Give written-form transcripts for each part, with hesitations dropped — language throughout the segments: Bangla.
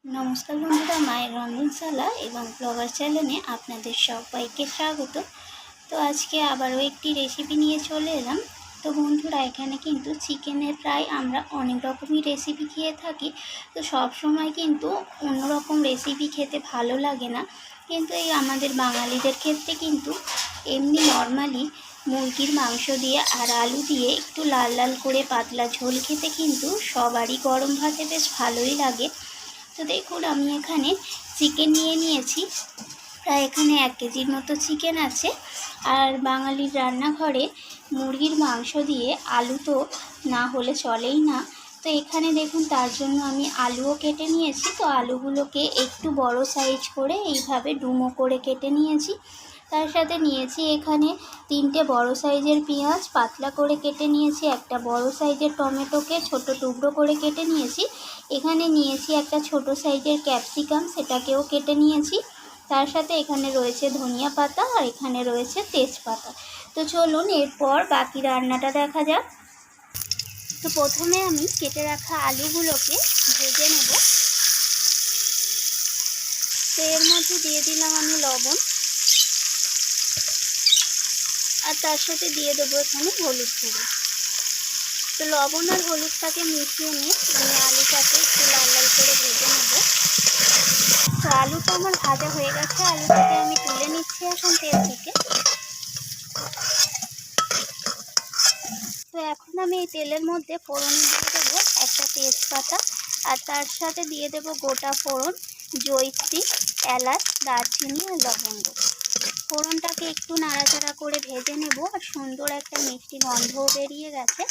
নমস্কার বন্ধুরা, মায়ের রন্ধনশালা এবং ব্লগার চ্যানেলে আপনাদের সবাইকে স্বাগত। তো আজকে আবারও একটি রেসিপি নিয়ে চলে এলাম। তো বন্ধুরা, এখানে কিন্তু চিকেনের প্রায় আমরা অনেক রকমই রেসিপি খেয়ে থাকি। তো সব সময় কিন্তু অন্যরকম রেসিপি খেতে ভালো লাগে না, কিন্তু এই আমাদের বাঙালিদের ক্ষেত্রে কিন্তু এমনি নর্মালি মুরগির মাংস দিয়ে আর আলু দিয়ে একটু লাল লাল করে পাতলা ঝোল খেতে কিন্তু সবারই গরম ভাতে বেশ ভালোই লাগে। তো দেখুন, আমি এখানে চিকেন নিয়ে নিয়েছি। প্রায় এখানে 1 কেজির মতো চিকেন আছে। আর বাঙালির রান্নাঘরে মুরগির মাংস দিয়ে আলু তো না হলে চলেই না। তো এখানে দেখুন, তার জন্য আমি আলুও কেটে নিয়েছি। তো আলুগুলোকে একটু বড় সাইজ করে এইভাবে ডুমো করে কেটে নিয়েছি। তার সাথে নিয়েছি এখানে 3টে বড় সাইজের পেঁয়াজ পাতলা করে কেটে নিয়েছি। একটা বড় সাইজের টমেটোকে ছোট টুকরো করে কেটে নিয়েছি। এখানে নিয়েছি একটা ছোট সাইজের ক্যাপসিকাম, সেটাকেও কেটে নিয়েছি। তার সাথে এখানে রয়েছে ধনিয়া পাতা আর এখানে রয়েছে তেজপাতা। তো চলুন এরপর বাকি রান্নাটা দেখা যাক। তো প্রথমে আমি কেটে রাখা আলুগুলোকে ভেজে নেব। তো এর মধ্যে দিয়ে দিলাম আমি লবণ, আর তার সাথে দিয়ে দেবো এখানে হলুদ গুঁড়ো। তো লবণ আর হলুদটাকে মিশিয়ে নিয়ে আমি আলুটাকে একটু লাল লাল করে ভেজে নেব। তো আলুটা আমার ভাজা হয়ে গেছে, আলুটাকে আমি তুলে নিচ্ছি এখন তেল থেকে। তো এখন আমি এই তেলের মধ্যে ফোড়নে দিয়ে দেবো একটা তেজপাতা, আর তার সাথে দিয়ে দেবো গোটা ফোড়ন, জয়িত্রী, এলাচ, দারচিনি আর লবঙ্গ। ফোড়নটাকে একটু নাড়াচাড়া করে ভেজে নেব, আর সুন্দর একটা মিষ্টি গন্ধও বেরিয়ে গেছে।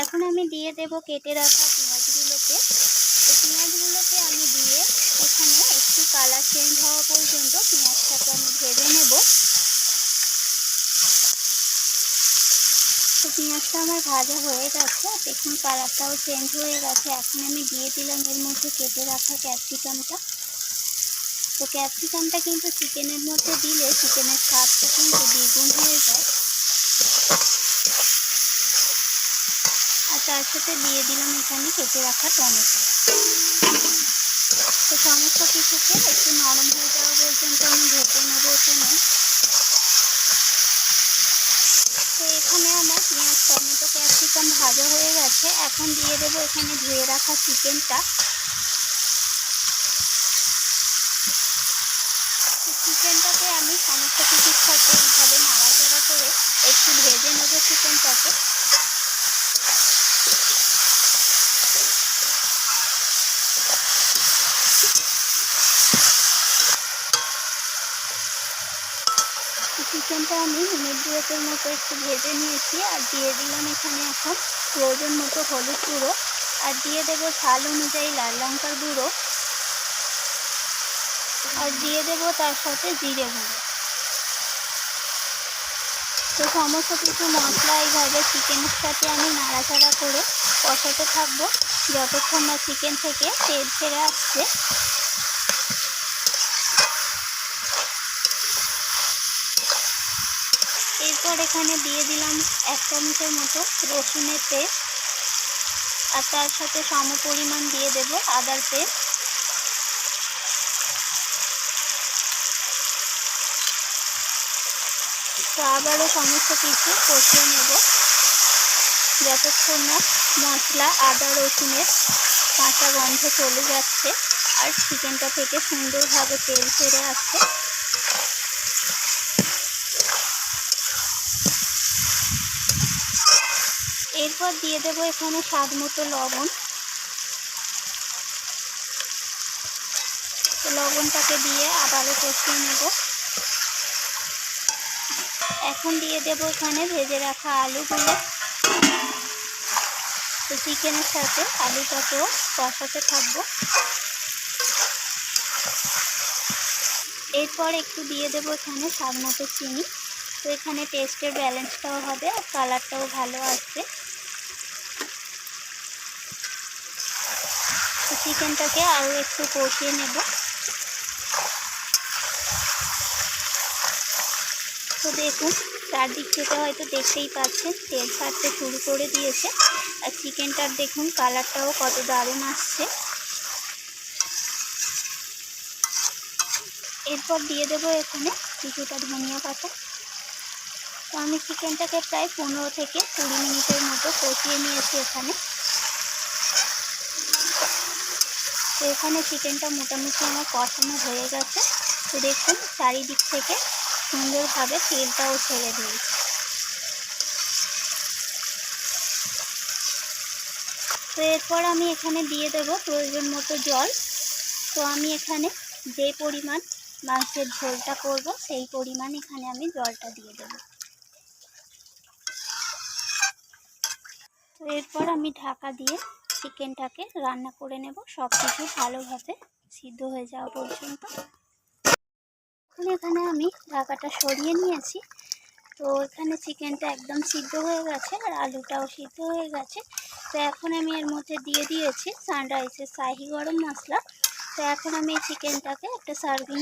এখন আমি দিয়ে দেব কেটে রাখা পেঁয়াজগুলোকে। এই পেঁয়াজগুলোকে আমি দিয়ে এখানে একটু কালার চেঞ্জ হওয়া পর্যন্ত পেঁয়াজটাকে আমি ভেজে নেব। তো পেঁয়াজটা আমার ভাজা হয়ে গেছে, দেখুন কালারটাও চেঞ্জ হয়ে গেছে। এখন আমি দিয়ে দিলাম এর মধ্যে কেটে রাখা ক্যাপসিকামটা। তো ক্যাপসিকামটা কিন্তু চিকেনের মধ্যে দিলে চিকেনের স্বাদটা কিন্তু দ্বিগুণ হয়ে যায়। আর তার সাথে দিয়ে দিলাম এখানে কেটে রাখা টমেটো। তো সমস্ত কিছুকে একটু নরম হয়ে যাওয়া পর্যন্ত আমি ভেজে নেবো এখানে। তো এখানে আমার পেঁয়াজ, টমেটো, ক্যাপসিকাম ভাজা হয়ে গেছে। এখন দিয়ে দেবো এখানে ধুয়ে রাখা চিকেনটা। চিকেনটাকে আমি সমস্ত কিছুর সাথে এইভাবে নাড়াচাড়া করে একটু ভেজে নেবো চিকেনটাকে। চিকেনটা আমি মিনিট 2-এর মতো একটু ভেজে নিয়েছি, আর দিয়ে দিলাম এখানে এখন প্রয়োজন মতো হলুদ গুঁড়ো, আর দিয়ে দেবো ঝাল অনুযায়ী লাল লঙ্কার গুঁড়ো, আর দিয়ে দেবো তার সাথে জিরে গুঁড়ো। তো সমস্ত কিছু মশলা এইভাবে চিকেনের সাথে আমি নাড়াচাড়া করে কষাতে থাকবো যতক্ষণ না চিকেন থেকে তেল ছেড়ে আসছে। এরপর এখানে দিয়ে দিলাম 1 চামচের মতো রসুনের পেস্ট, আর তার সাথে সমপরিমাণ দিয়ে দেবো আদার পেস্ট। তো আবারও সমস্ত কিছু কষিয়ে নেব যতক্ষণ না মশলা, আদা, রসুনের কাঁচা গন্ধ চলে যাচ্ছে আর চিকেনটা থেকে সুন্দরভাবে তেল ছেড়ে আসছে। এরপর দিয়ে দেবো এখানে স্বাদ মতো লবণ। তো লবণটাকে দিয়ে আবারও কষিয়ে নেব। এখন দিয়ে দেবো এখানে ভেজে রাখা আলুগুলো। তো চিকেনের সাথে আলুটাকেও কষাতে থাকবো। এরপর একটু দিয়ে দেবো এখানে স্বাদ মতো চিনি। তো এখানে টেস্টের ব্যালেন্সটাও হবে আর কালারটাও ভালো আসবে। তো চিকেনটাকে আরও একটু কষিয়ে নেব। তো দেখুন, চারদিক থেকে হয়তো দেখতেই পাচ্ছেন তেল ছাড়তে শুরু করে দিয়েছে, আর চিকেনটার দেখুন কালারটাও কত দারুণ আসছে। এরপর দিয়ে দেবো এখানে কিছুটা ধনিয়া পাতা। তো আমি চিকেনটাকে প্রায় 15 থেকে 20 মিনিটের মতো কষিয়ে নিয়েছি এখানে। তো এখানে চিকেনটা মোটামুটি আমার কষানো হয়ে গেছে। তো দেখুন চারিদিক থেকে সুন্দরভাবে তেলটাও ছেড়ে দিয়েছি। তো এরপর আমি এখানে দিয়ে দেবো প্রয়োজন মতো জল। তো আমি এখানে যে পরিমাণ মাংসের ঝোলটা করব সেই পরিমাণ এখানে আমি জলটা দিয়ে দেবো। তো এরপর আমি ঢাকা দিয়ে চিকেনটাকে রান্না করে নেব, সব কিছু ভালোভাবে সিদ্ধ হয়ে যাওয়া পর্যন্ত। এখন এখানে আমি ঢাকাটা সরিয়ে নিয়েছি। তো এখানে চিকেনটা একদম সিদ্ধ হয়ে গেছে আর আলুটাও সিদ্ধ হয়ে গেছে। তো এখন আমি এর মধ্যে দিয়ে দিয়েছি সানরাইজের শাহি গরম মশলা। তো এখন আমি এই চিকেনটাকে একটা সার্ভিং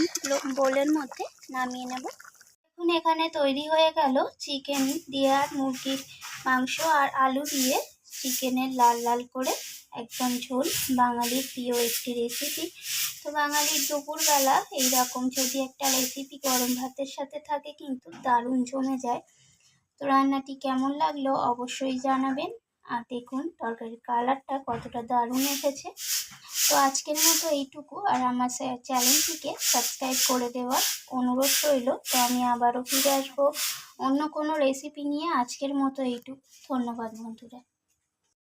বোলের মধ্যে নামিয়ে নেব। এখন এখানে তৈরি হয়ে গেল চিকেন দিয়ে আর মুরগির মাংস আর আলু দিয়ে চিকেনের লাল লাল করে একদম ঝোল, বাঙালির প্রিয় একটি রেসিপি। তো বাঙালির দুপুরবেলা এইরকম যদি একটা রেসিপি গরম ভাতের সাথে থাকে কিন্তু দারুণ জমে যায়। তো রান্নাটি কেমন লাগলো অবশ্যই জানাবেন। আর দেখুন তরকারির কালারটা কতটা দারুণ এসেছে। তো আজকের মতো এইটুকু, আর আমার চ্যানেলটিকে সাবস্ক্রাইব করে দেওয়ার অনুরোধ রইল। তো আমি আবারও ফিরে আসবো অন্য কোনো রেসিপি নিয়ে। আজকের মতো এইটুকু, ধন্যবাদ বন্ধুরা।